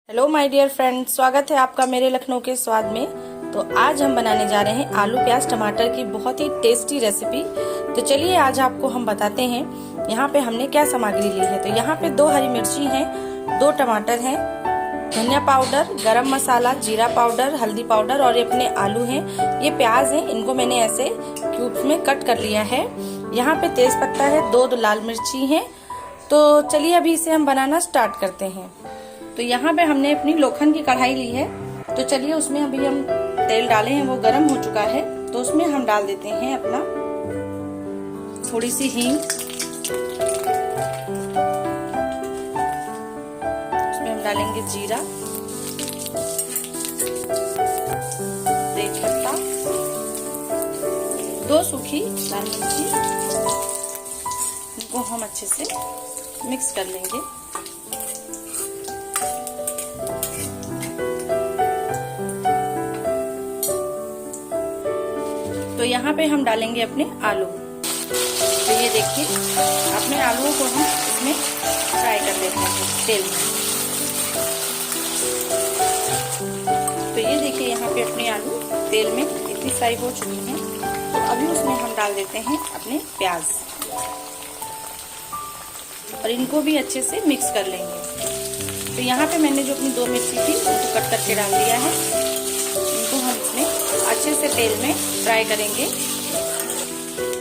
Hello my dear friend, स्वागत है आपका मेरे लखनऊ के स्वाद में। तो आज हम बनाने जा रहे हैं आलू प्याज टमाटर की बहुत ही टेस्टी रेसिपी। तो चलिए आज आपको हम बताते हैं यहाँ पे हमने क्या सामग्री ली है। तो यहाँ पे 2 हरी मिर्ची हैं, 2 टमाटर हैं, धनिया पाउडर, गरम मसाला, जीरा पाउडर, हल्दी पाउडर और ये अपने आलू हैं। ये प्याज हैं, इनको मैंने ऐसे क्यूब्स में कट कर लिया है। यहाँ पे तेज पत्ता है, 2 लाल मिर्ची हैं। तो चलिए अभी इसे हम बनाना स्टार्ट करते हैं। तो यहाँ पे हमने अपनी लोखंड की कढ़ाई ली है। तो चलिए उसमें अभी हम तेल डाले हैं, वो गर्म हो चुका है। तो उसमें हम डाल देते हैं अपना थोड़ी सी हींग, उसमें हम डालेंगे जीरा, तेज पत्ता, 2 सूखी लाल मिर्ची। इनको हम अच्छे से मिक्स कर लेंगे। तो यहाँ पे हम डालेंगे अपने आलू। तो ये देखिए अपने आलूओं को हम इसमें फ्राई कर देते हैं तेल में। तो ये देखिए यहाँ पे अपने आलू तेल में इतनी फ्राई हो चुकी हैं। तो अभी उसमें हम डाल देते हैं अपने प्याज और इनको भी अच्छे से मिक्स कर लेंगे। तो यहाँ पे मैंने जो अपनी 2 मिर्ची थी उनको कट करके डाल दिया है। इनको हम इसमें अच्छे से तेल में फ्राई करेंगे।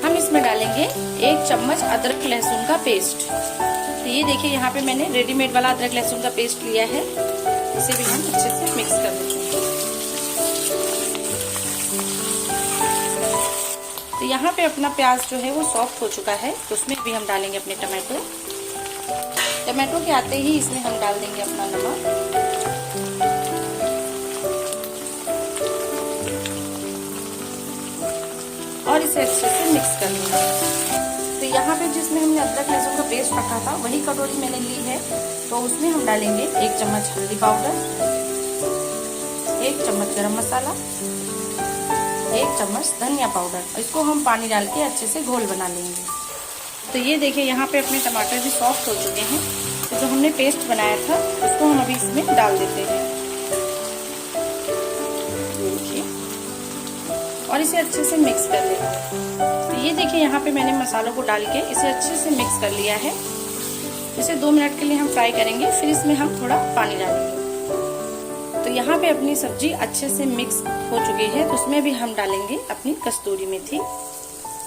हम इसमें डालेंगे 1 चम्मच अदरक लहसुन का पेस्ट। तो ये देखिए यहाँ पे मैंने रेडीमेड वाला अदरक लहसुन का पेस्ट लिया है। इसे भी हम अच्छे से मिक्स कर देते हैं। तो यहाँ पे अपना प्याज जो है वो सॉफ्ट हो चुका है। तो उसमें भी हम डालेंगे अपने टमाटो। टमाटो के आते ही इसमें हम डाल देंगे अपना नमक और इसे अच्छे से मिक्स कर लेंगे। तो यहाँ पे जिसमें हमने अदरक लहसुन का पेस्ट रखा था वही कटोरी मैंने ली है। तो उसमें हम डालेंगे 1 चम्मच हल्दी पाउडर, 1 चम्मच गरम मसाला, 1 चम्मच धनिया पाउडर। इसको हम पानी डाल के अच्छे से घोल बना लेंगे। तो ये देखिए यहाँ पे अपने टमाटर भी सॉफ्ट हो चुके हैं। तो जो हमने पेस्ट बनाया था उसको हम अभी इसमें डाल देते हैं और इसे अच्छे से मिक्स कर लेंगे। तो ये देखिए यहाँ पे मैंने मसालों को डाल के इसे अच्छे से मिक्स कर लिया है। इसे 2 मिनट के लिए हम फ्राई करेंगे, फिर इसमें हम थोड़ा पानी डालेंगे। तो यहाँ पे अपनी सब्जी अच्छे से मिक्स हो चुकी है। तो उसमें भी हम डालेंगे अपनी कस्तूरी मेथी।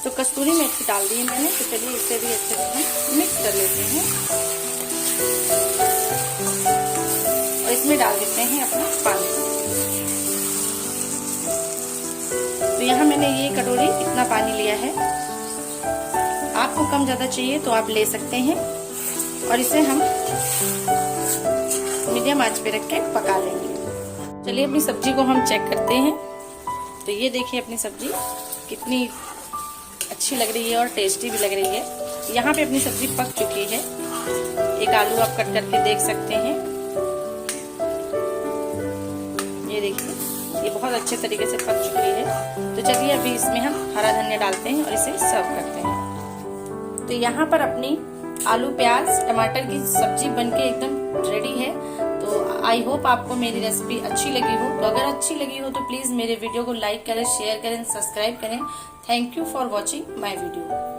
तो कस्तूरी मेथी डाल दी है मैंने। तो चलिए इसे भी अच्छे से हम मिक्स कर लेते हैं और इसमें डाल देते हैं अपना पानी। तो यहाँ मैंने ये कटोरी इतना पानी लिया है। आपको कम ज्यादा चाहिए तो आप ले सकते हैं। और इसे हम मीडियम आंच पे रख के पका लेंगे। चलिए अपनी सब्जी को हम चेक करते हैं। तो ये देखिए अपनी सब्जी कितनी अच्छी लग रही है और टेस्टी भी लग रही है। यहाँ पे अपनी सब्जी पक चुकी है। एक आलू आप कट करके देख सकते हैं। ये देखिए ये बहुत अच्छे तरीके से पक चुकी है। तो चलिए अभी इसमें हम हरा धनिया डालते हैं और इसे सर्व करते हैं। तो यहाँ पर अपनी आलू प्याज टमाटर की सब्जी बनके एकदम रेडी है। तो आई होप आपको मेरी रेसिपी अच्छी लगी हो। तो अगर अच्छी लगी हो तो प्लीज मेरे वीडियो को लाइक करें, शेयर करें, सब्सक्राइब करें। Thank you for watching my video.